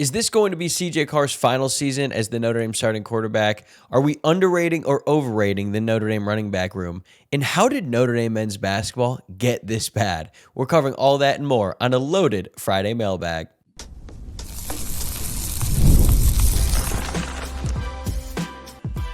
Is this going to be CJ Carr's final season as the Notre Dame starting quarterback? Are we underrating or overrating the Notre Dame running back room? And how did Notre Dame men's basketball get this bad? We're covering all that and more on a loaded Friday mailbag.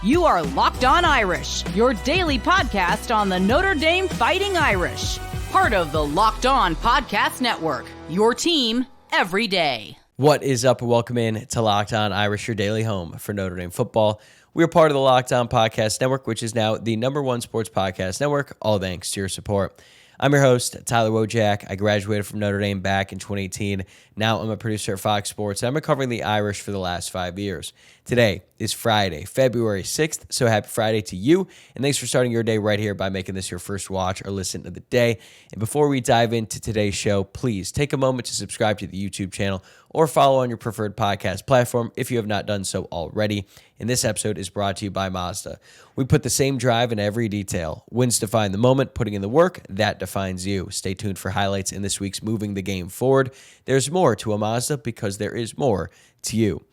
You are Locked On Irish, your daily podcast on the Notre Dame Fighting Irish. Part of the Locked On Podcast Network, your team every day. What is up? Welcome in to Locked On Irish, your daily home for Notre Dame football. We are part of the Locked On Podcast Network, which is now the #1 sports podcast network, all thanks to your support. I'm your host, Tyler Wojciak. I graduated from Notre Dame back in 2018. Now I'm a producer at Fox Sports, and I've been covering the Irish for the last 5 years. Today is Friday, February 6th, so happy Friday to you, and thanks for starting your day right here by making this your first watch or listen of the day. And before we dive into today's show, please take a moment to subscribe to the YouTube channel or follow on your preferred podcast platform if you have not done so already. And this episode is brought to you by Mazda. We put the same drive in every detail. Wins define the moment, putting in the work, that defines you. Stay tuned for highlights in this week's Moving the Game Forward. There's more to a Mazda because there is more to you.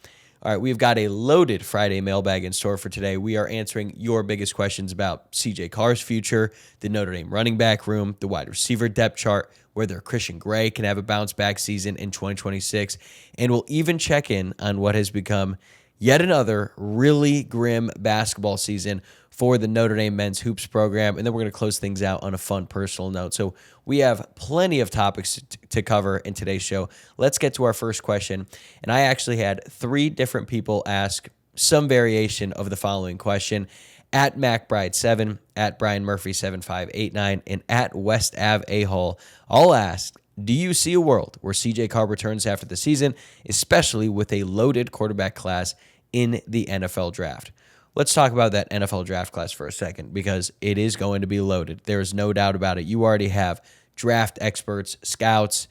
All right, we've got a loaded Friday mailbag in store for today. We are answering your biggest questions about CJ Carr's future, the Notre Dame running back room, the wide receiver depth chart, whether Christian Gray can have a bounce-back season in 2026, and we'll even check in on what has become yet another really grim basketball season for the Notre Dame men's hoops program, and then we're going to close things out on a fun personal note. So we have plenty of topics to cover in today's show. Let's get to our first question, and I actually had 3 different people ask some variation of the following question. At MacBride7, at Brian Murphy 7589, and at West Ave A-Hole, all asked, do you see a world where CJ Carr returns after the season, especially with a loaded quarterback class in the NFL draft? Let's talk about that NFL draft class for a second because it is going to be loaded. There is no doubt about it. You already have draft experts, scouts.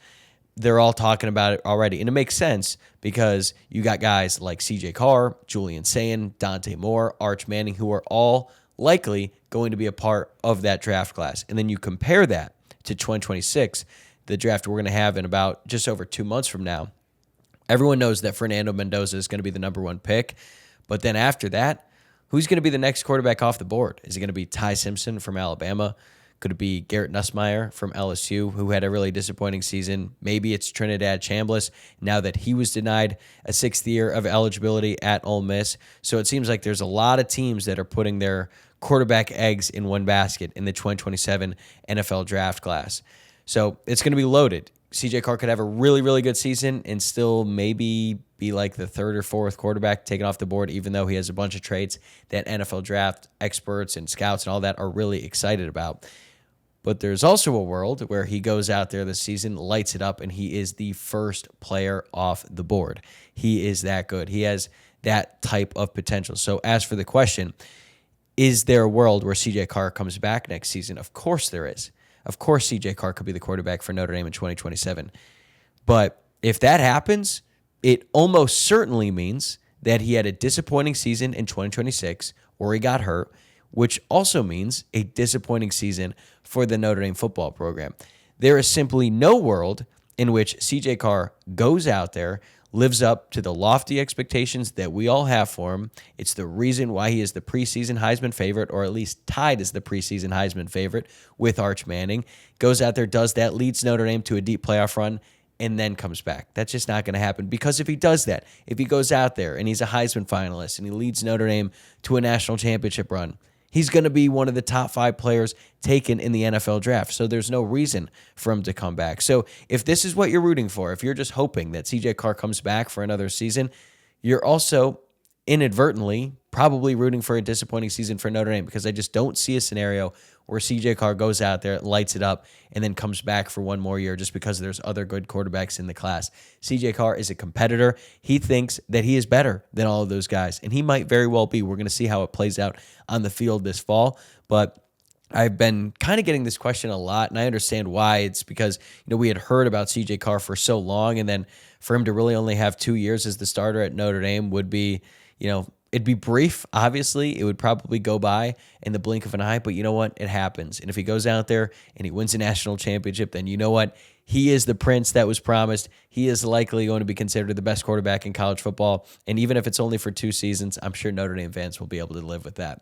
They're all talking about it already. And it makes sense because you got guys like CJ Carr, Julian Sayin, Dante Moore, Arch Manning, who are all likely going to be a part of that draft class. And then you compare that to 2026, the draft we're going to have in about just over 2 months from now. Everyone knows that Fernando Mendoza is going to be the #1 pick. But then after that, who's going to be the next quarterback off the board? Is it going to be Ty Simpson from Alabama? Could it be Garrett Nussmeier from LSU, who had a really disappointing season? Maybe it's Trinidad Chambliss, now that he was denied a 6th year of eligibility at Ole Miss. So it seems like there's a lot of teams that are putting their quarterback eggs in one basket in the 2027 NFL draft class. So it's going to be loaded. CJ Carr could have a really, really good season and still maybe be like the 3rd or 4th quarterback taken off the board, even though he has a bunch of traits that NFL draft experts and scouts and all that are really excited about. But there's also a world where he goes out there this season, lights it up, and he is the first player off the board. He is that good. He has that type of potential. So as for the question, is there a world where CJ Carr comes back next season? Of course there is. Of course, CJ Carr could be the quarterback for Notre Dame in 2027. But if that happens, it almost certainly means that he had a disappointing season in 2026 or he got hurt, which also means a disappointing season for the Notre Dame football program. There is simply no world in which CJ Carr goes out there, lives up to the lofty expectations that we all have for him. It's the reason why he is the preseason Heisman favorite, or at least tied as the preseason Heisman favorite with Arch Manning. Goes out there, does that, leads Notre Dame to a deep playoff run, and then comes back. That's just not going to happen, because if he does that, if he goes out there and he's a Heisman finalist and he leads Notre Dame to a national championship run, he's going to be one of the top 5 players taken in the NFL draft. So there's no reason for him to come back. So if this is what you're rooting for, if you're just hoping that CJ Carr comes back for another season, you're also inadvertently probably rooting for a disappointing season for Notre Dame, because I just don't see a scenario where CJ Carr goes out there, lights it up, and then comes back for one more year just because there's other good quarterbacks in the class. CJ Carr is a competitor. He thinks that he is better than all of those guys, and he might very well be. We're going to see how it plays out on the field this fall, but I've been kind of getting this question a lot, and I understand why. It's because, we had heard about CJ Carr for so long, and then for him to really only have 2 years as the starter at Notre Dame would be, it'd be brief, obviously. It would probably go by in the blink of an eye, but you know what? It happens. And if he goes out there and he wins a national championship, then you know what? he is the prince that was promised. He is likely going to be considered the best quarterback in college football. And even if it's only for 2 seasons, I'm sure Notre Dame fans will be able to live with that.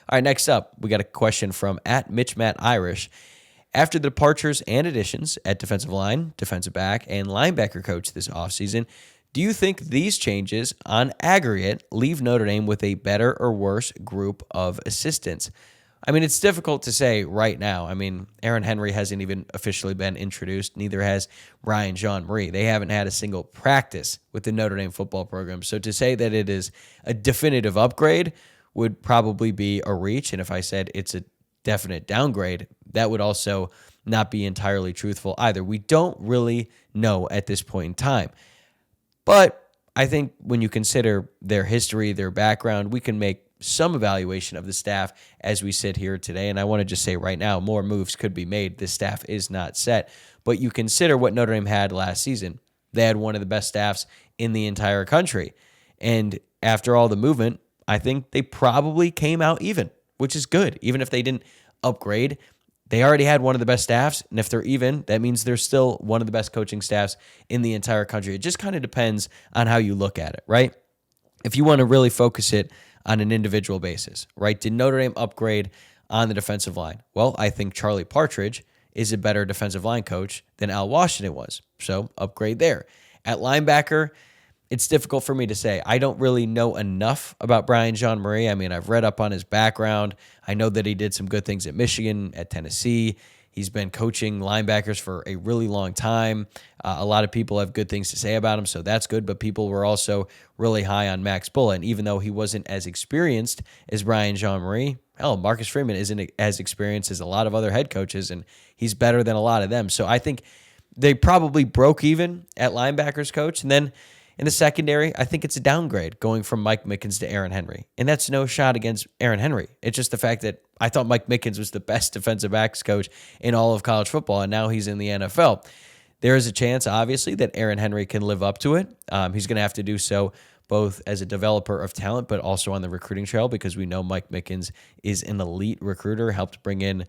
All right, next up, we got a question from @MitchMattIrish. After the departures and additions at defensive line, defensive back, and linebacker coach this offseason, do you think these changes on aggregate leave Notre Dame with a better or worse group of assistants? I mean, it's difficult to say right now. I mean, Aaron Henry hasn't even officially been introduced. Neither has Brian Jean-Marie. They haven't had a single practice with the Notre Dame football program. So to say that it is a definitive upgrade would probably be a reach. And if I said it's a definite downgrade, that would also not be entirely truthful either. We don't really know at this point in time. But I think when you consider their history, their background, we can make some evaluation of the staff as we sit here today. And I want to just say right now, more moves could be made. The staff is not set. But you consider what Notre Dame had last season. They had one of the best staffs in the entire country. And after all the movement, I think they probably came out even, which is good. Even if they didn't upgrade, they already had one of the best staffs. And if they're even, that means they're still one of the best coaching staffs in the entire country. It just kind of depends on how you look at it, right? If you want to really focus it on an individual basis, right? Did Notre Dame upgrade on the defensive line? Well, I think Charlie Partridge is a better defensive line coach than Al Washington was. So upgrade there. At linebacker, it's difficult for me to say. I don't really know enough about Brian Jean-Marie. I mean, I've read up on his background. I know that he did some good things at Michigan, at Tennessee. He's been coaching linebackers for a really long time. A lot of people have good things to say about him, so that's good. But people were also really high on Max Bullough. And even though he wasn't as experienced as Brian Jean-Marie, hell, Marcus Freeman isn't as experienced as a lot of other head coaches, and he's better than a lot of them. So I think they probably broke even at linebackers coach. And then in the secondary, I think it's a downgrade going from Mike Mickens to Aaron Henry. And that's no shot against Aaron Henry. It's just the fact that I thought Mike Mickens was the best defensive backs coach in all of college football, and now he's in the NFL. There is a chance, obviously, that Aaron Henry can live up to it. He's going to have to do so both as a developer of talent, but also on the recruiting trail, because we know Mike Mickens is an elite recruiter, helped bring in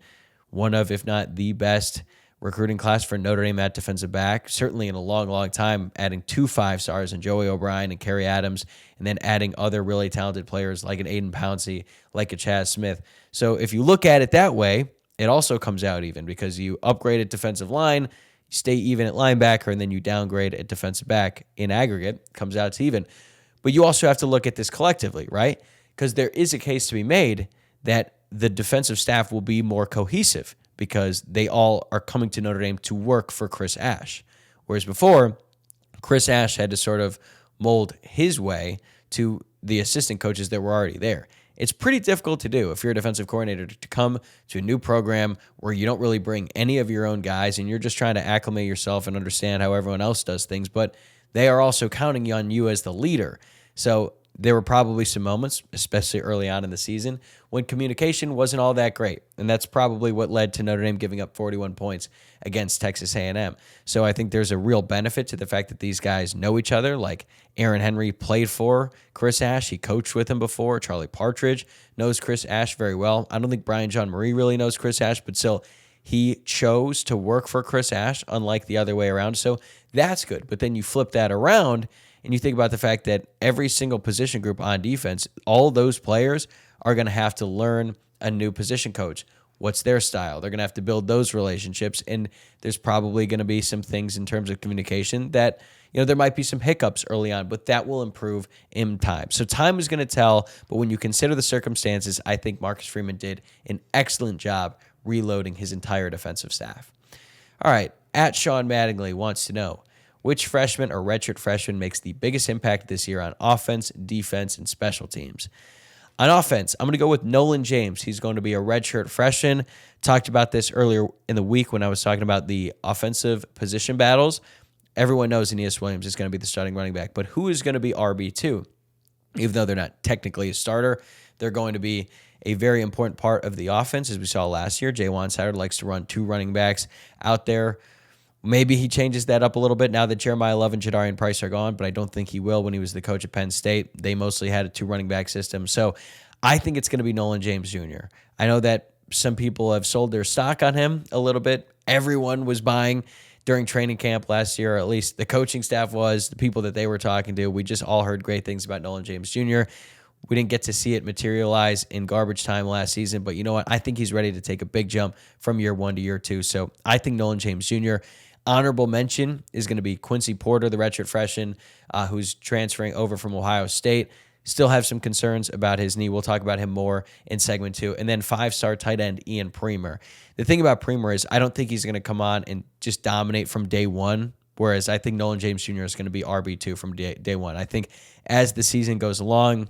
one of, if not the best recruiting class for Notre Dame at defensive back, certainly in a long, long time, adding 2 5-stars in Joey O'Brien and Kerry Adams, and then adding other really talented players like an Aiden Pouncey, like a Chaz Smith. So if you look at it that way, it also comes out even, because you upgrade at defensive line, you stay even at linebacker, and then you downgrade at defensive back. In aggregate, comes out to even. But you also have to look at this collectively, right? Because there is a case to be made that the defensive staff will be more cohesive, because they all are coming to Notre Dame to work for Chris Ash. Whereas before, Chris Ash had to sort of mold his way to the assistant coaches that were already there. It's pretty difficult to do if you're a defensive coordinator to come to a new program where you don't really bring any of your own guys and you're just trying to acclimate yourself and understand how everyone else does things, but they are also counting on you as the leader. So there were probably some moments, especially early on in the season, when communication wasn't all that great. And that's probably what led to Notre Dame giving up 41 points against Texas A&M. So I think there's a real benefit to the fact that these guys know each other. Like Aaron Henry played for Chris Ash. He coached with him before. Charlie Partridge knows Chris Ash very well. I don't think Brian Jean-Marie really knows Chris Ash, but still, he chose to work for Chris Ash, unlike the other way around. So that's good. But then you flip that around, and you think about the fact that every single position group on defense, all those players are going to have to learn a new position coach. What's their style? They're going to have to build those relationships, and there's probably going to be some things in terms of communication that, there might be some hiccups early on, but that will improve in time. So time is going to tell, but when you consider the circumstances, I think Marcus Freeman did an excellent job reloading his entire defensive staff. All right, @Sean Mattingly wants to know, which freshman or redshirt freshman makes the biggest impact this year on offense, defense, and special teams? On offense, I'm going to go with Nolan James. He's going to be a redshirt freshman. Talked about this earlier in the week when I was talking about the offensive position battles. Everyone knows Aeneas Williams is going to be the starting running back, but who is going to be RB2? Even though they're not technically a starter, they're going to be a very important part of the offense. As we saw last year, Jaywan Soward likes to run 2 running backs out there. Maybe he changes that up a little bit now that Jeremiah Love and Jadarian Price are gone, but I don't think he will. When he was the coach at Penn State, they mostly had a 2 running back system. So I think it's going to be Nolan James Jr. I know that some people have sold their stock on him a little bit. Everyone was buying during training camp last year, or at least the coaching staff was, the people that they were talking to. We just all heard great things about Nolan James Jr. We didn't get to see it materialize in garbage time last season, but you know what? I think he's ready to take a big jump from year 1 to year 2. So I think Nolan James Jr. Honorable mention is going to be Quincy Porter, the redshirt freshman, who's transferring over from Ohio State. Still have some concerns about his knee. We'll talk about him more in segment 2. And then 5-star tight end Ian Premer. The thing about Premer is I don't think he's going to come on and just dominate from day 1, whereas I think Nolan James Jr. is going to be RB2 from day 1. I think as the season goes along,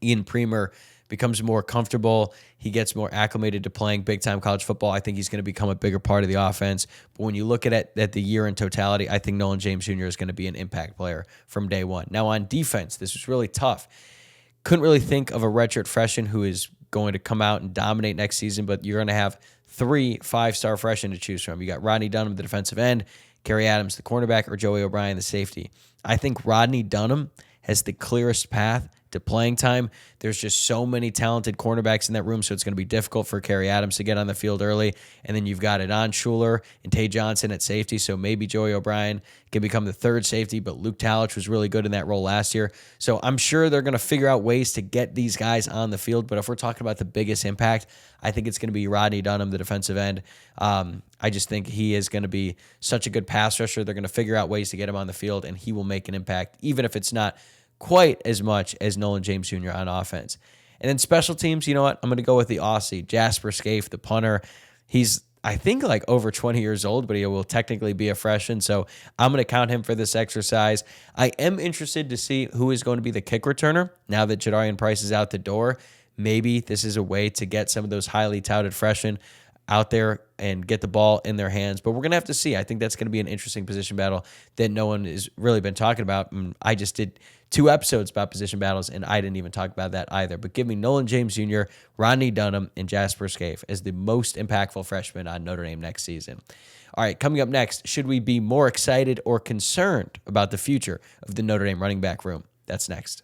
Ian Premer becomes more comfortable. He gets more acclimated to playing big-time college football. I think he's going to become a bigger part of the offense. But when you look at the year in totality, I think Nolan James Jr. is going to be an impact player from day 1. Now, on defense, this was really tough. Couldn't really think of a redshirt freshman who is going to come out and dominate next season, but you're going to have 3 5-star freshmen to choose from. You got Rodney Dunham, the defensive end, Kerry Adams, the cornerback, or Joey O'Brien, the safety. I think Rodney Dunham has the clearest path to playing time. There's just so many talented cornerbacks in that room, so it's going to be difficult for Kerry Adams to get on the field early. And then you've got Adon Schuler and Tay Johnson at safety, so maybe Joey O'Brien can become the third safety, but Luke Talich was really good in that role last year. So I'm sure they're going to figure out ways to get these guys on the field, but if we're talking about the biggest impact, I think it's going to be Rodney Dunham, the defensive end. I just think he is going to be such a good pass rusher. They're going to figure out ways to get him on the field, and he will make an impact, even if it's not quite as much as Nolan James Jr. on offense. And then special teams, you know what? I'm going to go with the Aussie, Jasper Scaife, the punter. He's, I think, like over 20 years old, but he will technically be a freshman, so I'm going to count him for this exercise. I am interested to see who is going to be the kick returner now that Jadarian Price is out the door. Maybe this is a way to get some of those highly touted freshmen out there and get the ball in their hands. But we're going to have to see. I think that's going to be an interesting position battle that no one has really been talking about. I just did 2 episodes about position battles, and I didn't even talk about that either. But give me Nolan James Jr., Rodney Dunham, and Jasper Scaife as the most impactful freshmen on Notre Dame next season. All right, coming up next, should we be more excited or concerned about the future of the Notre Dame running back room? That's next.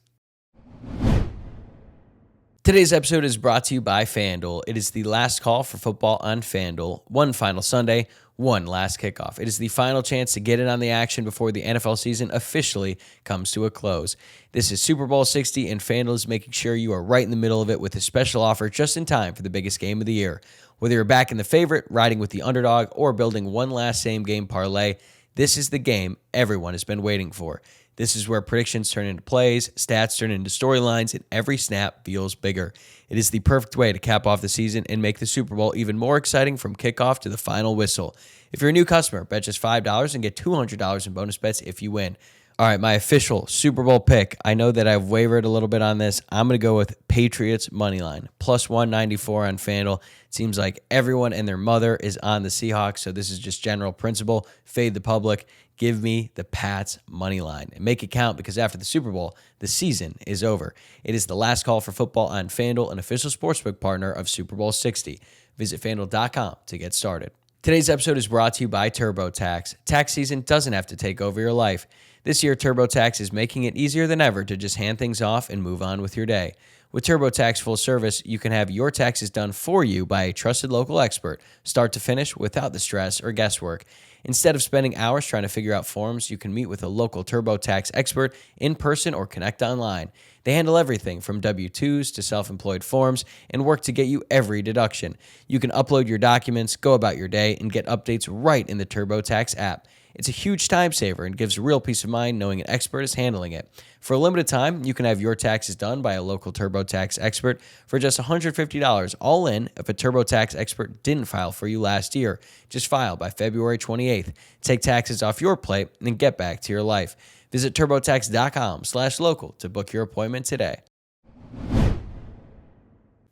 Today's episode is brought to you by FanDuel. It is the last call for football on FanDuel. One final Sunday, one last kickoff. It is the final chance to get in on the action before the NFL season officially comes to a close. This is Super Bowl 60, and FanDuel is making sure you are right in the middle of it with a special offer just in time for the biggest game of the year. Whether you're backing the favorite, riding with the underdog, or building one last same-game parlay, this is the game everyone has been waiting for. This is where predictions turn into plays, stats turn into storylines, and every snap feels bigger. It is the perfect way to cap off the season and make the Super Bowl even more exciting from kickoff to the final whistle. If you're a new customer, bet just $5 and get $200 in bonus bets if you win. All right, my official Super Bowl pick. I know that I've wavered a little bit on this. I'm going to go with Patriots moneyline, plus 194 on FanDuel. It seems like everyone and their mother is on the Seahawks, so this is just general principle. Fade the public. Give me the Pats money line and make it count, because after the Super Bowl, the season is over. It is the last call for football on FanDuel, an official sportsbook partner of Super Bowl 60. Visit FanDuel.com to get started. Today's episode is brought to you by TurboTax. Tax season doesn't have to take over your life. This year, TurboTax is making it easier than ever to just hand things off and move on with your day. With TurboTax Full Service, you can have your taxes done for you by a trusted local expert, start to finish, without the stress or guesswork. Instead of spending hours trying to figure out forms, you can meet with a local TurboTax expert in person or connect online. They handle everything from W-2s to self-employed forms and work to get you every deduction. You can upload your documents, go about your day, and get updates right in the TurboTax app. It's a huge time saver and gives real peace of mind knowing an expert is handling it. For a limited time, you can have your taxes done by a local TurboTax expert for just $150 all in if a TurboTax expert didn't file for you last year. Just file by February 28th. Take taxes off your plate and get back to your life. Visit TurboTax.com/local to book your appointment today.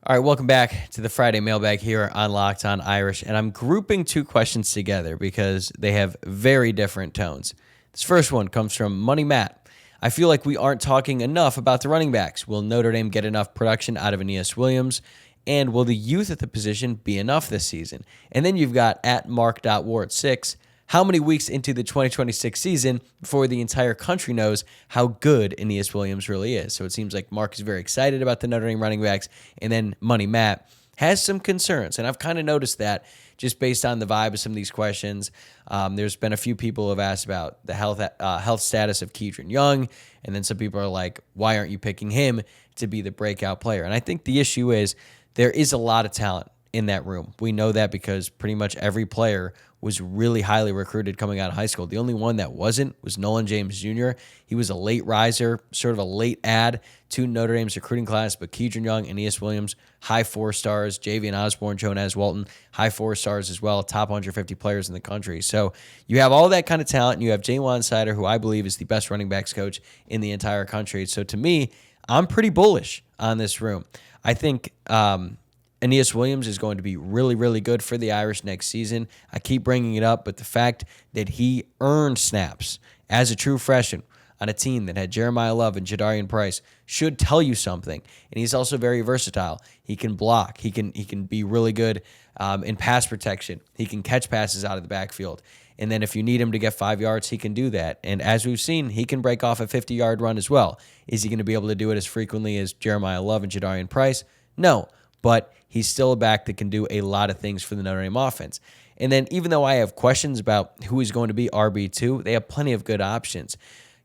All right, welcome back to the Friday Mailbag here on Locked On Irish, and I'm grouping 2 questions together because they have very different tones. This first one comes from Money Matt. I feel like we aren't talking enough about the running backs. Will Notre Dame get enough production out of Aeneas Williams? And will the youth at the position be enough this season? And then you've got at Mark.Ward6. How many weeks into the 2026 season before the entire country knows how good Aeneas Williams really is? So it seems like Mark is very excited about the Notre Dame running backs. And then Money Matt, has some concerns. And I've kind of noticed that just based on the vibe of some of these questions. There's been a few people who have asked about the health status of Kedron Young. And then some people are like, why aren't you picking him to be the breakout player? And I think the issue is there is a lot of talent in that room. We know that because pretty much every player was really highly recruited coming out of high school. The only one that wasn't was Nolan James Jr. He was a late riser, sort of a late add to Notre Dame's recruiting class, but Kedron Young, Aeneas Williams, high 4 stars, Javian Osborne, Jonas Walton, high 4 stars as well, top 150 players in the country. So you have all that kind of talent, and you have Jaywan Sider, who I believe is the best running backs coach in the entire country. So to me, I'm pretty bullish on this room. I think Aeneas Williams is going to be really, really good for the Irish next season. I keep bringing it up, but the fact that he earned snaps as a true freshman on a team that had Jeremiah Love and Jadarian Price should tell you something. And he's also very versatile. He can block. He can be really good in pass protection. He can catch passes out of the backfield. And then if you need him to get 5 yards, he can do that. And as we've seen, he can break off a 50-yard run as well. Is he going to be able to do it as frequently as Jeremiah Love and Jadarian Price? No, but he's still a back that can do a lot of things for the Notre Dame offense. And then even though I have questions about who is going to be RB2, they have plenty of good options.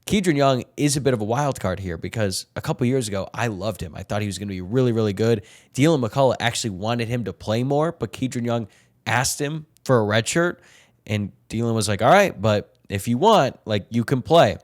Kedron Young is a bit of a wild card here because a couple years ago, I loved him. I thought he was going to be really, really good. Dylan McCullough actually wanted him to play more, but Kedron Young asked him for a red shirt, and Dylan was like, all right, but if you want, like, you can play.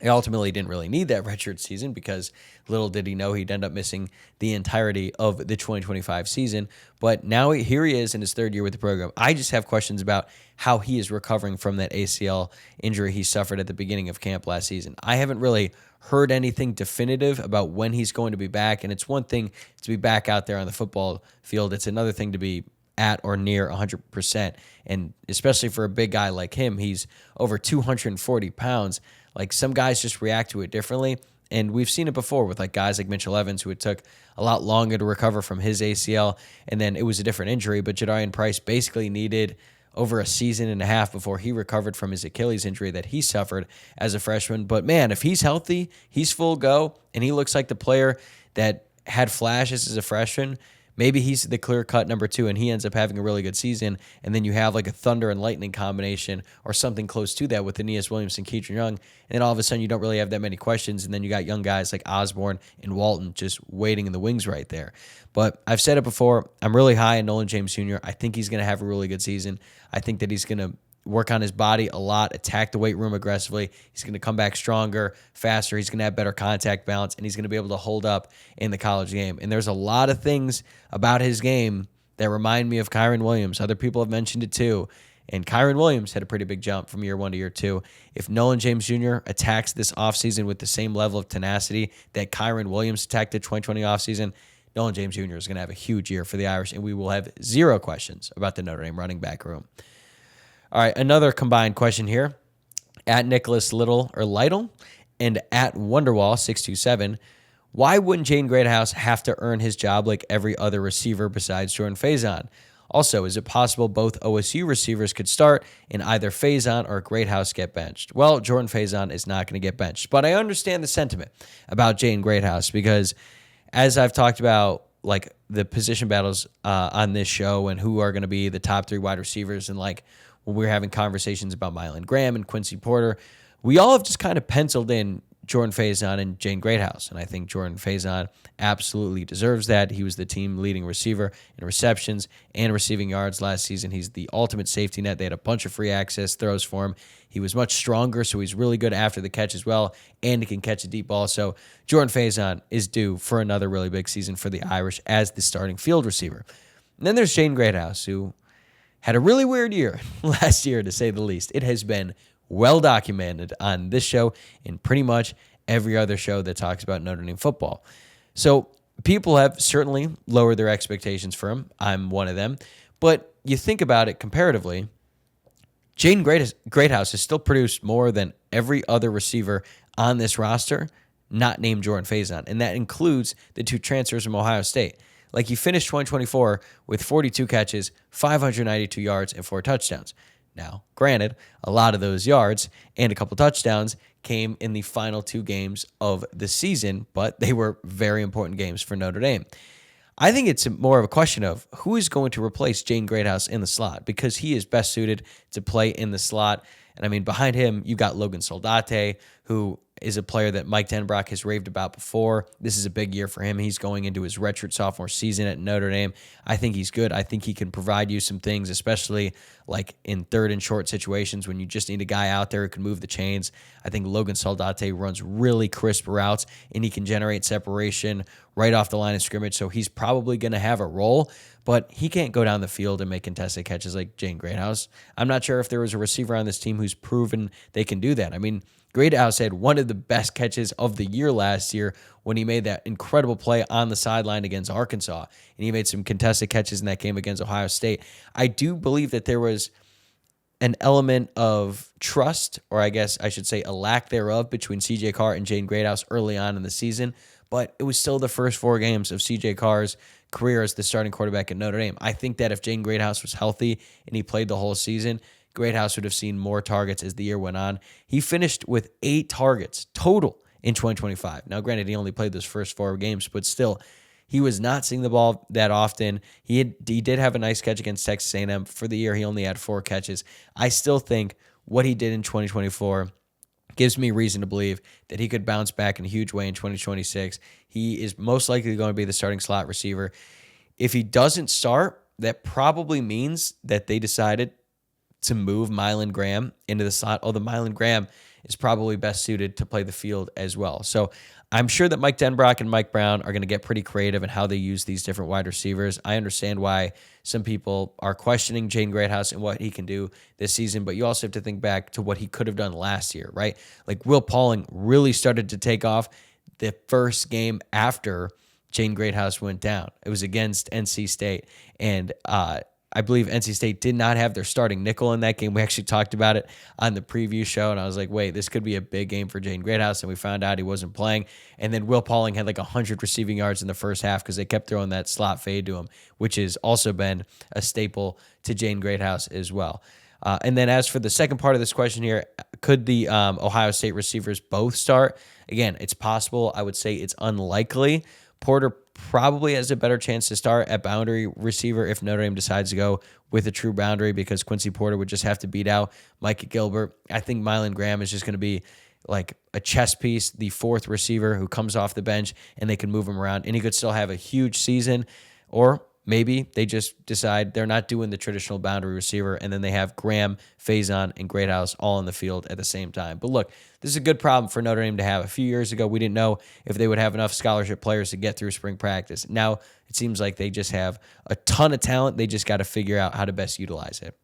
He ultimately didn't really need that redshirt season because little did he know he'd end up missing the entirety of the 2025 season. But now here he is in his third year with the program. I just have questions about how he is recovering from that ACL injury he suffered at the beginning of camp last season. I haven't really heard anything definitive about when he's going to be back, and it's one thing to be back out there on the football field. It's another thing to be at or near 100%. And especially for a big guy like him, he's over 240 pounds. Like, some guys just react to it differently. And we've seen it before with like guys like Mitchell Evans, who it took a lot longer to recover from his ACL. And then it was a different injury. But Jadarian Price basically needed over a season and a half before he recovered from his Achilles injury that he suffered as a freshman. But man, if he's healthy, he's full go, and he looks like the player that had flashes as a freshman, maybe he's the clear-cut number 2, and he ends up having a really good season, and then you have like a thunder and lightning combination or something close to that with Aeneas Williams and Kedron Young, and then all of a sudden you don't really have that many questions, and then you got young guys like Osborne and Walton just waiting in the wings right there. But I've said it before, I'm really high on Nolan James Jr. I think he's going to have a really good season. I think that he's going to work on his body a lot, attack the weight room aggressively. He's going to come back stronger, faster. He's going to have better contact balance, and he's going to be able to hold up in the college game. And there's a lot of things about his game that remind me of Kyron Williams. Other people have mentioned it too. And Kyron Williams had a pretty big jump from year 1 to year 2. If Nolan James Jr. attacks this offseason with the same level of tenacity that Kyron Williams attacked the 2020 offseason, Nolan James Jr. is going to have a huge year for the Irish, and we will have zero questions about the Notre Dame running back room. All right, another combined question here. At Nicholas Lytle and at Wonderwall627, why wouldn't Jaden Greathouse have to earn his job like every other receiver besides Jordan Faison? Also, is it possible both OSU receivers could start and either Faison or Greathouse get benched? Well, Jordan Faison is not going to get benched, but I understand the sentiment about Jaden Greathouse because as I've talked about, like the position battles on this show and who are going to be the top 3 wide receivers, and like when we were having conversations about Mylan Graham and Quincy Porter, we all have just kind of penciled in Jordan Faison and Jaden Greathouse. And I think Jordan Faison absolutely deserves that. He was the team leading receiver in receptions and receiving yards last season. He's the ultimate safety net. They had a bunch of free access throws for him. He was much stronger, so he's really good after the catch as well, and he can catch a deep ball. So Jordan Faison is due for another really big season for the Irish as the starting field receiver. And then there's Jaden Greathouse, who had a really weird year last year, to say the least. It has been well documented on this show and pretty much every other show that talks about Notre Dame football. So people have certainly lowered their expectations for him. I'm one of them. But you think about it comparatively, Jaden Greathouse has still produced more than every other receiver on this roster, not named Jordan Faison, and that includes the 2 transfers from Ohio State. Like, he finished 2024 with 42 catches, 592 yards, and 4 touchdowns. Now, granted, a lot of those yards and a couple touchdowns came in the final 2 games of the season, but they were very important games for Notre Dame. I think it's more of a question of who is going to replace Jane Greathouse in the slot, because he is best suited to play in the slot. And I mean, behind him, you got Logan Soldate, who is a player that Mike Denbrock has raved about before. This is a big year for him. He's going into his redshirt sophomore season at Notre Dame. I think he's good. I think he can provide you some things, especially like in third and short situations when you just need a guy out there who can move the chains. I think Logan Soldate runs really crisp routes, and he can generate separation right off the line of scrimmage, so he's probably going to have a role, but he can't go down the field and make contested catches like Jane Greathouse. I'm not sure if there was a receiver on this team who's proven they can do that. I mean, Greathouse had one of the best catches of the year last year when he made that incredible play on the sideline against Arkansas, and he made some contested catches in that game against Ohio State. I do believe that there was an element of trust, or I guess I should say a lack thereof, between C.J. Carr and Jane Greathouse early on in the season, but it was still the first 4 games of C.J. Carr's career as the starting quarterback at Notre Dame. I think that if Jane Greathouse was healthy and he played the whole season, Greathouse would have seen more targets as the year went on. He finished with 8 targets total in 2025. Now, granted, he only played those first 4 games, but still, he was not seeing the ball that often. He did have a nice catch against Texas A&M. For the year, he only had 4 catches. I still think what he did in 2024 gives me reason to believe that he could bounce back in a huge way in 2026. He is most likely going to be the starting slot receiver. If he doesn't start, that probably means that they decided to move Mylan Graham into the slot, although Mylan Graham is probably best suited to play the field as well. So I'm sure that Mike Denbrock and Mike Brown are going to get pretty creative in how they use these different wide receivers. I understand why some people are questioning Jane Greathouse and what he can do this season, but you also have to think back to what he could have done last year, right? Like, Will Pauling really started to take off the first game after Jane Greathouse went down. It was against NC State, and I believe NC State did not have their starting nickel in that game. We actually talked about it on the preview show, and I was like, wait, this could be a big game for Jane Greathouse, and we found out he wasn't playing. And then Will Pauling had like 100 receiving yards in the first half because they kept throwing that slot fade to him, which has also been a staple to Jane Greathouse as well. And then as for the second part of this question here, could the Ohio State receivers both start? Again, it's possible. I would say it's unlikely. Porter probably has a better chance to start at boundary receiver if Notre Dame decides to go with a true boundary, because Quincy Porter would just have to beat out Micah Gilbert. I think Mylan Graham is just going to be like a chess piece, the 4th receiver who comes off the bench, and they can move him around, and he could still have a huge season. Or maybe they just decide they're not doing the traditional boundary receiver, and then they have Graham, Faison, and Greathouse all in the field at the same time. But look, this is a good problem for Notre Dame to have. A few years ago, we didn't know if they would have enough scholarship players to get through spring practice. Now, it seems like they just have a ton of talent. They just got to figure out how to best utilize it.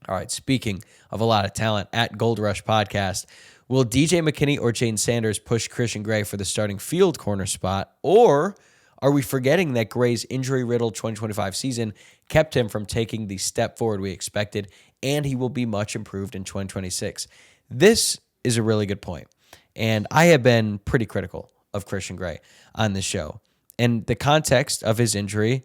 All right, speaking of a lot of talent, at Gold Rush Podcast, will DJ McKinney or Jaden Sanders push Christian Gray for the starting field corner spot, or are we forgetting that Gray's injury-riddled 2025 season kept him from taking the step forward we expected, and he will be much improved in 2026? This is a really good point, and I have been pretty critical of Christian Gray on this show, and the context of his injury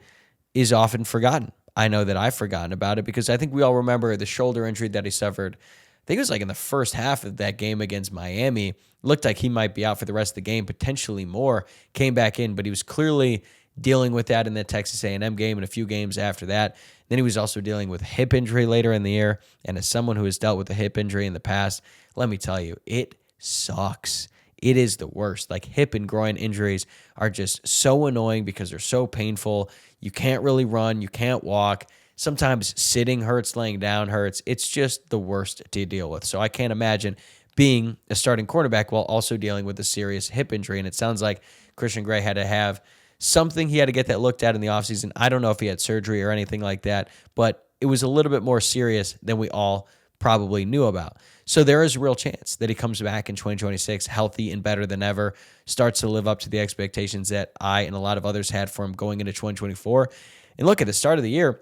is often forgotten. I know that I've forgotten about it because I think we all remember the shoulder injury that he suffered. I think it was like in the first half of that game against Miami. Looked like he might be out for the rest of the game, potentially more. Came back in, but he was clearly dealing with that in the Texas A&M game and a few games after that. Then he was also dealing with hip injury later in the year. And as someone who has dealt with a hip injury in the past, let me tell you, it sucks. It is the worst. Like, hip and groin injuries are just so annoying because they're so painful. You can't really run. You can't walk. Sometimes sitting hurts, laying down hurts. It's just the worst to deal with. So I can't imagine being a starting quarterback while also dealing with a serious hip injury. And it sounds like Christian Gray had to have something. He had to get that looked at in the offseason. I don't know if he had surgery or anything like that, but it was a little bit more serious than we all probably knew about. So there is a real chance that he comes back in 2026 healthy and better than ever, starts to live up to the expectations that I and a lot of others had for him going into 2024. And look, at the start of the year,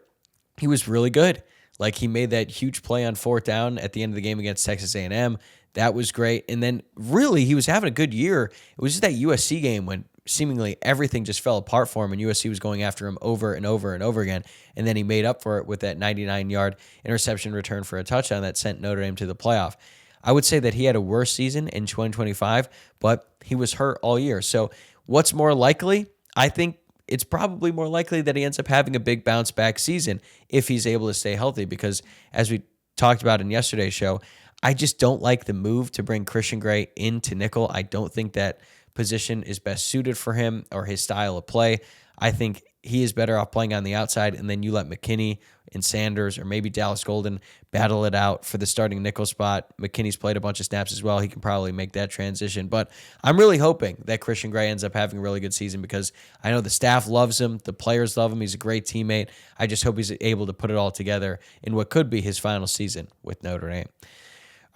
he was really good. Like, he made that huge play on 4th down at the end of the game against Texas A&M. That was great. And then really he was having a good year. It was just that USC game when seemingly everything just fell apart for him and USC was going after him over and over and over again. And then he made up for it with that 99-yard interception return for a touchdown that sent Notre Dame to the playoff. I would say that he had a worse season in 2025, but he was hurt all year. So what's more likely? I think it's probably more likely that he ends up having a big bounce back season if he's able to stay healthy, because as we talked about in yesterday's show, I just don't like the move to bring Christian Gray into nickel. I don't think that position is best suited for him or his style of play. I think he is better off playing on the outside, and then you let McKinney and Sanders or maybe Dallas Golden battle it out for the starting nickel spot. McKinney's played a bunch of snaps as well. He can probably make that transition. But I'm really hoping that Christian Gray ends up having a really good season, because I know the staff loves him. The players love him. He's a great teammate. I just hope he's able to put it all together in what could be his final season with Notre Dame.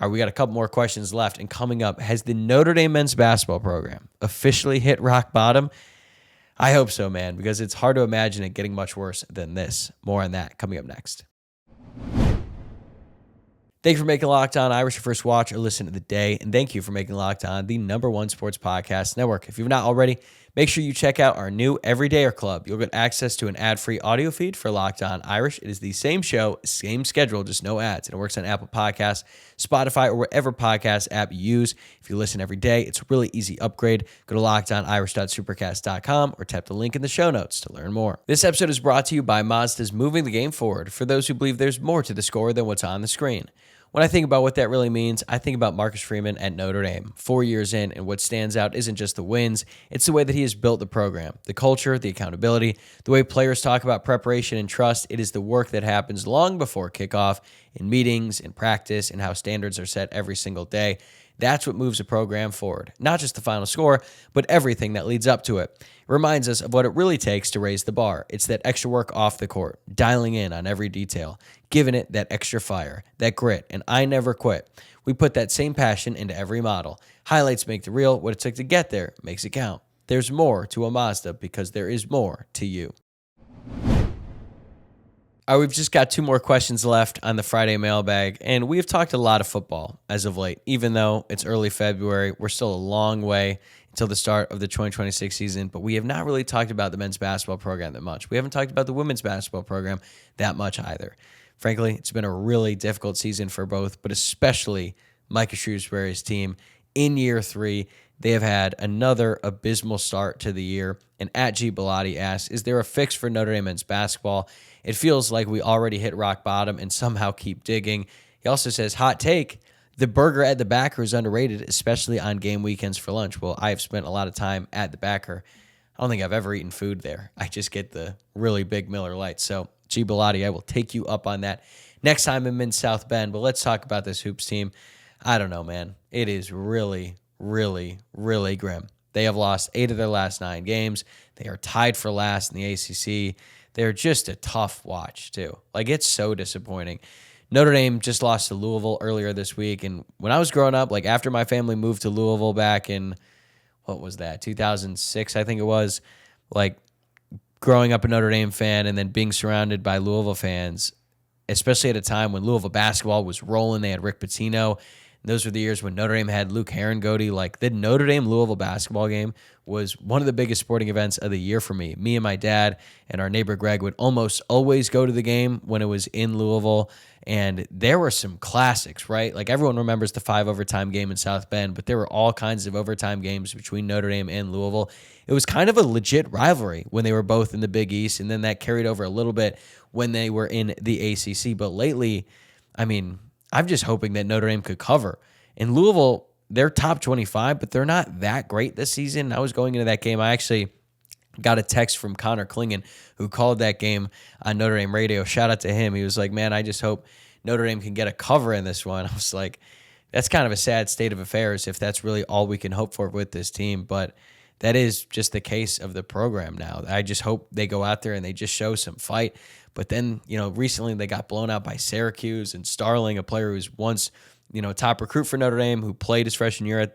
All right, we got a couple more questions left. And coming up, has the Notre Dame men's basketball program officially hit rock bottom? I hope so, man, because it's hard to imagine it getting much worse than this. More on that coming up next. Thank you for making Locked On Irish your first watch or listen of the day, and thank you for making Locked On the #1 sports podcast network. If you've not already, make sure you check out our new Everydayer Club. You'll get access to an ad-free audio feed for Locked On Irish. It is the same show, same schedule, just no ads, and it works on Apple Podcasts, Spotify, or whatever podcast app you use. If you listen every day, it's a really easy upgrade. Go to lockedonirish.supercast.com or tap the link in the show notes to learn more. This episode is brought to you by Mazda's Moving the Game Forward, for those who believe there's more to the score than what's on the screen. When I think about what that really means, I think about Marcus Freeman at Notre Dame, 4 years in, and what stands out isn't just the wins, it's the way that he has built the program, the culture, the accountability, the way players talk about preparation and trust. It is the work that happens long before kickoff, in meetings, in practice, and how standards are set every single day. That's what moves a program forward. Not just the final score, but everything that leads up to it. It reminds us of what it really takes to raise the bar. It's that extra work off the court, dialing in on every detail, giving it that extra fire, that grit, and I never quit. We put that same passion into every model. Highlights make the reel. What it took to get there makes it count. There's more to a Mazda, because there is more to you. All right, we've just got 2 more questions left on the Friday mailbag, and we've talked a lot of football as of late. Even though it's early February, we're still a long way until the start of the 2026 season, but we have not really talked about the men's basketball program that much. We haven't talked about the women's basketball program that much either. Frankly, it's been a really difficult season for both, but especially Micah Shrewsbury's team. In year 3, they have had another abysmal start to the year. And at G. Bellotti asks, is there a fix for Notre Dame men's basketball? It feels like we already hit rock bottom and somehow keep digging. He also says, hot take, the burger at the Backer is underrated, especially on game weekends for lunch. Well, I have spent a lot of time at the Backer. I don't think I've ever eaten food there. I just get the really big Miller Lite. So, G. Bellotti, I will take you up on that next time I'm in South Bend. But let's talk about this Hoops team. I don't know, man. It is really, really, really grim. They have lost 8 of their last 9 games. They are tied for last in the ACC. They're just a tough watch, too. Like, it's so disappointing. Notre Dame just lost to Louisville earlier this week. And when I was growing up, like, after my family moved to Louisville back in, what was that, 2006, I think it was, like, growing up a Notre Dame fan and then being surrounded by Louisville fans, especially at a time when Louisville basketball was rolling. They had Rick Pitino. Those were the years when Notre Dame had Luke Herringody. Like, the Notre Dame-Louisville basketball game was one of the biggest sporting events of the year for me. Me and my dad and our neighbor Greg would almost always go to the game when it was in Louisville, and there were some classics, right? Like, everyone remembers the 5 overtime game in South Bend, but there were all kinds of overtime games between Notre Dame and Louisville. It was kind of a legit rivalry when they were both in the Big East, and then that carried over a little bit when they were in the ACC. But lately, I mean, I'm just hoping that Notre Dame could cover. In Louisville, they're top 25, but they're not that great this season. I was going into that game. I actually got a text from Connor Klingon, who called that game on Notre Dame radio. Shout out to him. He was like, man, I just hope Notre Dame can get a cover in this one. I was like, that's kind of a sad state of affairs if that's really all we can hope for with this team. But that is just the case of the program now. I just hope they go out there and they just show some fight. But then, recently they got blown out by Syracuse, and Starling, a player who's once, top recruit for Notre Dame, who played his freshman year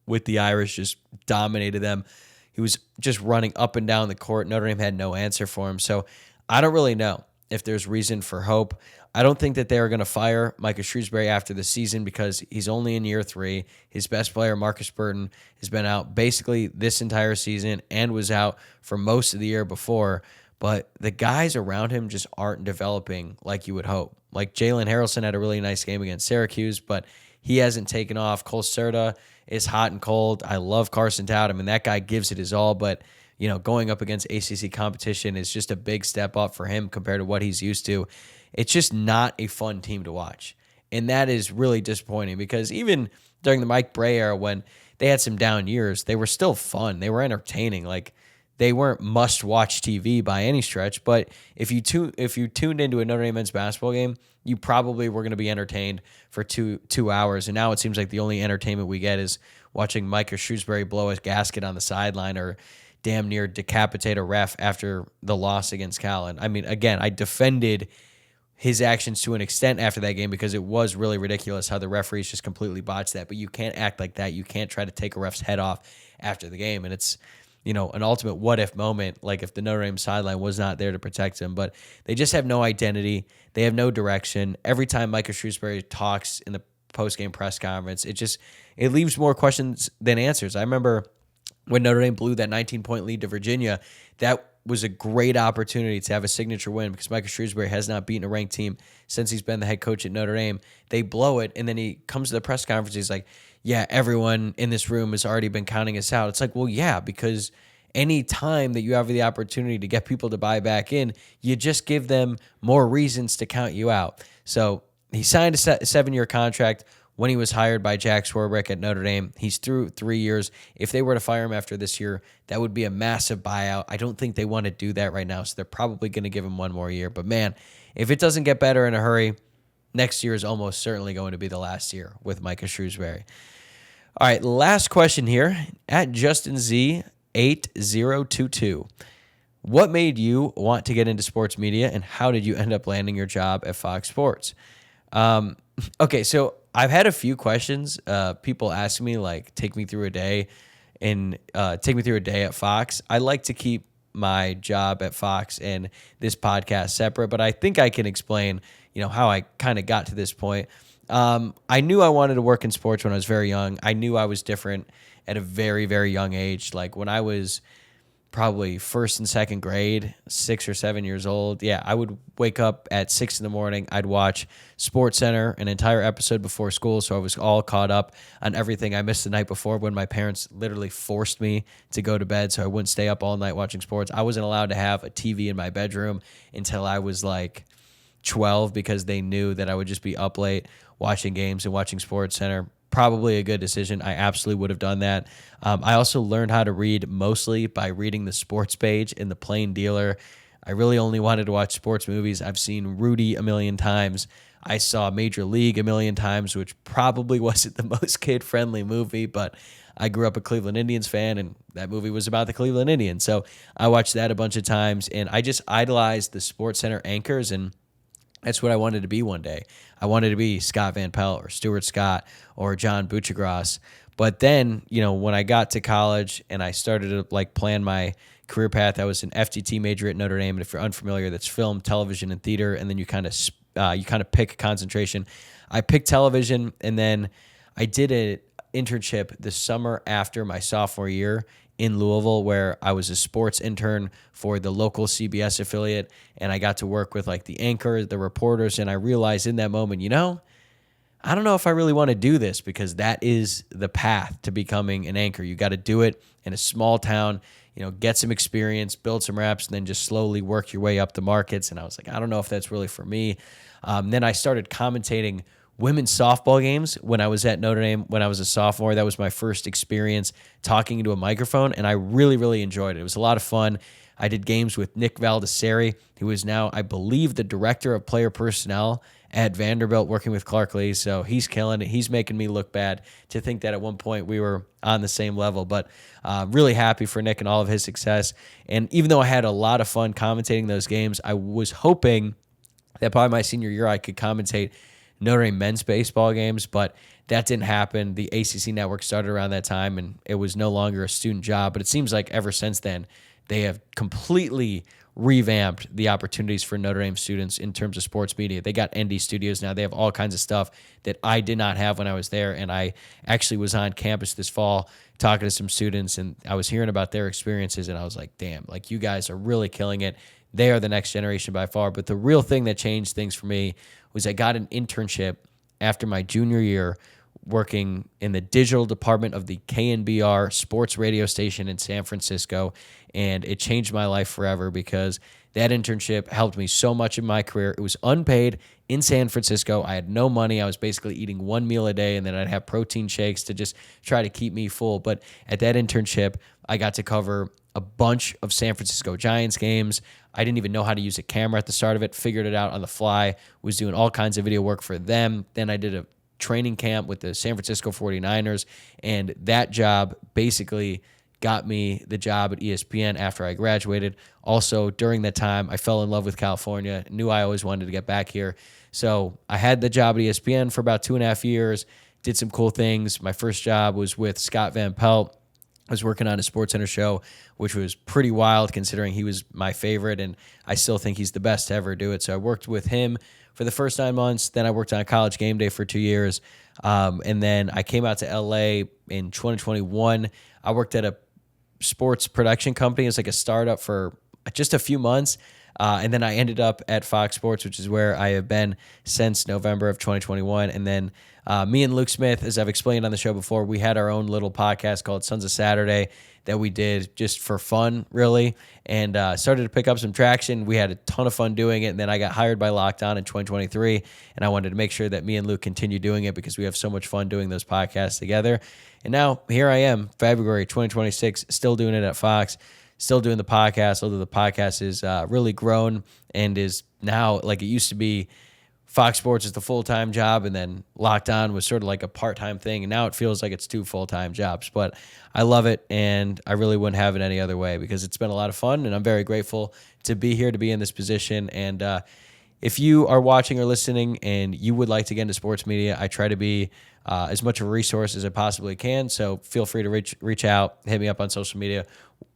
with the Irish, just dominated them. He was just running up and down the court. Notre Dame had no answer for him. So I don't really know if there's reason for hope. I don't think that they are going to fire Micah Shrewsbury after the season, because he's only in year 3. His best player, Marcus Burton, has been out basically this entire season and was out for most of the year before. But the guys around him just aren't developing like you would hope. Like, Jalen Harrelson had a really nice game against Syracuse, but he hasn't taken off. Cole Serta is hot and cold. I love Carson Towd. I mean, that guy gives it his all, but going up against ACC competition is just a big step up for him compared to what he's used to. It's just not a fun team to watch. And that is really disappointing because even during the Mike Bray era, when they had some down years, they were still fun. They were entertaining. Like, they weren't must-watch TV by any stretch, but if you tuned into a Notre Dame men's basketball game, you probably were going to be entertained for two hours. And now it seems like the only entertainment we get is watching Micah Shrewsbury blow a gasket on the sideline or damn near decapitate a ref after the loss against Cal. And I mean, again, I defended his actions to an extent after that game because it was really ridiculous how the referees just completely botched that. But you can't act like that. You can't try to take a ref's head off after the game. And it's, an ultimate what-if moment, like if the Notre Dame sideline was not there to protect him. But they just have no identity. They have no direction. Every time Micah Shrewsbury talks in the post-game press conference, it leaves more questions than answers. I remember when Notre Dame blew that 19-point lead to Virginia, that was a great opportunity to have a signature win because Micah Shrewsbury has not beaten a ranked team since he's been the head coach at Notre Dame. They blow it, and then he comes to the press conference. He's like, yeah, everyone in this room has already been counting us out. It's like, well, yeah, because any time that you have the opportunity to get people to buy back in, you just give them more reasons to count you out. So he signed a 7-year contract when he was hired by Jack Swarbrick at Notre Dame. He's through 3 years. If they were to fire him after this year, that would be a massive buyout. I don't think they want to do that right now, so they're probably going to give him one more year. But, man, if it doesn't get better in a hurry, next year is almost certainly going to be the last year with Micah Shrewsbury. All right, last question here at Justin Z 8022. What made you want to get into sports media, and how did you end up landing your job at Fox Sports? Okay, so I've had a few questions. People ask me, like, take me through a day at Fox. I like to keep my job at Fox and this podcast separate, but I think I can explain, how I kind of got to this point. I knew I wanted to work in sports when I was very young. I knew I was different at a very, very young age. Like when I was probably first and second grade, 6 or 7 years old. Yeah, I would wake up at 6 in the morning. I'd watch SportsCenter, an entire episode before school, so I was all caught up on everything I missed the night before when my parents literally forced me to go to bed so I wouldn't stay up all night watching sports. I wasn't allowed to have a TV in my bedroom until I was like 12 because they knew that I would just be up late watching games and watching SportsCenter. Probably a good decision. I absolutely would have done that. I also learned how to read mostly by reading the sports page in the Plain Dealer. I really only wanted to watch sports movies. I've seen Rudy a million times. I saw Major League a million times, which probably wasn't the most kid-friendly movie, but I grew up a Cleveland Indians fan, and that movie was about the Cleveland Indians. So I watched that a bunch of times, and I just idolized the SportsCenter anchors, and that's what I wanted to be one day. I wanted to be Scott Van Pelt or Stuart Scott or John Buccigross. But then, when I got to college and I started to plan my career path, I was an FTT major at Notre Dame. And if you're unfamiliar, that's film, television, and theater. And then you kind of pick concentration. I picked television, and then I did an internship the summer after my sophomore year in Louisville, where I was a sports intern for the local CBS affiliate, and I got to work with the anchor, the reporters, and I realized in that moment, I don't know if I really want to do this because that is the path to becoming an anchor. You got to do it in a small town, get some experience, build some reps, and then just slowly work your way up the markets. And I was like, I don't know if that's really for me. Then I started commentating women's softball games when I was at Notre Dame when I was a sophomore. That was my first experience talking into a microphone, and I really, really enjoyed it. It was a lot of fun. I did games with Nick Valdesari, who is now, I believe, the director of player personnel at Vanderbilt, working with Clark Lee. So he's killing it. He's making me look bad to think that at one point we were on the same level. But really happy for Nick and all of his success. And even though I had a lot of fun commentating those games, I was hoping that by my senior year I could commentate Notre Dame men's baseball games, but that didn't happen. The ACC network started around that time, and it was no longer a student job. But it seems like ever since then, they have completely revamped the opportunities for Notre Dame students in terms of sports media. They got ND Studios now. They have all kinds of stuff that I did not have when I was there, and I actually was on campus this fall talking to some students, and I was hearing about their experiences, and I was like, damn, you guys are really killing it. They are the next generation by far. But the real thing that changed things for me was I got an internship after my junior year working in the digital department of the KNBR sports radio station in San Francisco, and it changed my life forever because that internship helped me so much in my career. It was unpaid in San Francisco. I had no money. I was basically eating one meal a day, and then I'd have protein shakes to just try to keep me full. But at that internship, I got to cover a bunch of San Francisco Giants games. I didn't even know how to use a camera at the start of it, figured it out on the fly, was doing all kinds of video work for them. Then I did a training camp with the San Francisco 49ers, and that job basically got me the job at ESPN after I graduated. Also, during that time, I fell in love with California, knew I always wanted to get back here. So I had the job at ESPN for about 2.5 years, did some cool things. My first job was with Scott Van Pelt. I was working on a SportsCenter show, which was pretty wild considering he was my favorite, and I still think he's the best to ever do it. So I worked with him for the first 9 months. Then I worked on College Game Day for 2 years. And then I came out to LA in 2021. I worked at a sports production company. It was like a startup for just a few months. And then I ended up at Fox Sports, which is where I have been since November of 2021. And then me and Luke Smith, as I've explained on the show before, we had our own little podcast called Sons of Saturday that we did just for fun, really, and started to pick up some traction. We had a ton of fun doing it, and then I got hired by Locked On in 2023, and I wanted to make sure that me and Luke continue doing it because we have so much fun doing those podcasts together. And now here I am, February 2026, still doing it at Fox, still doing the podcast, although the podcast is really grown and is now, like it used to be, Fox Sports is the full-time job, and then Locked On was sort of like a part-time thing, and now it feels like it's 2 full-time jobs. But I love it, and I really wouldn't have it any other way because it's been a lot of fun, and I'm very grateful to be here, to be in this position. And if you are watching or listening and you would like to get into sports media, I try to be as much of a resource as I possibly can, so feel free to reach out, hit me up on social media,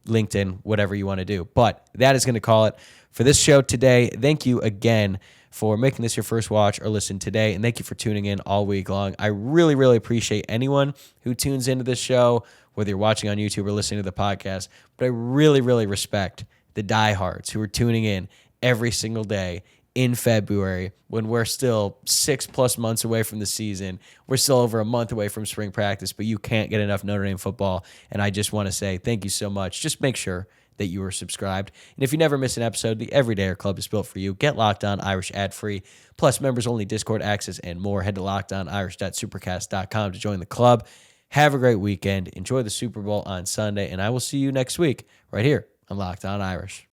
LinkedIn, whatever you want to do. But that is going to call it for this show today. Thank you again for making this your first watch or listen today, and thank you for tuning in all week long. I really, really appreciate anyone who tunes into this show, whether you're watching on YouTube or listening to the podcast, but I really, really respect the diehards who are tuning in every single day in February when we're still 6+ months away from the season. We're still over a month away from spring practice, but you can't get enough Notre Dame football, and I just want to say thank you so much. Just make sure that you are subscribed. And if you never miss an episode, the Everydayer Club is built for you. Get Locked On Irish ad-free, plus members-only Discord access and more. Head to lockedonirish.supercast.com to join the club. Have a great weekend. Enjoy the Super Bowl on Sunday, and I will see you next week right here on Locked On Irish.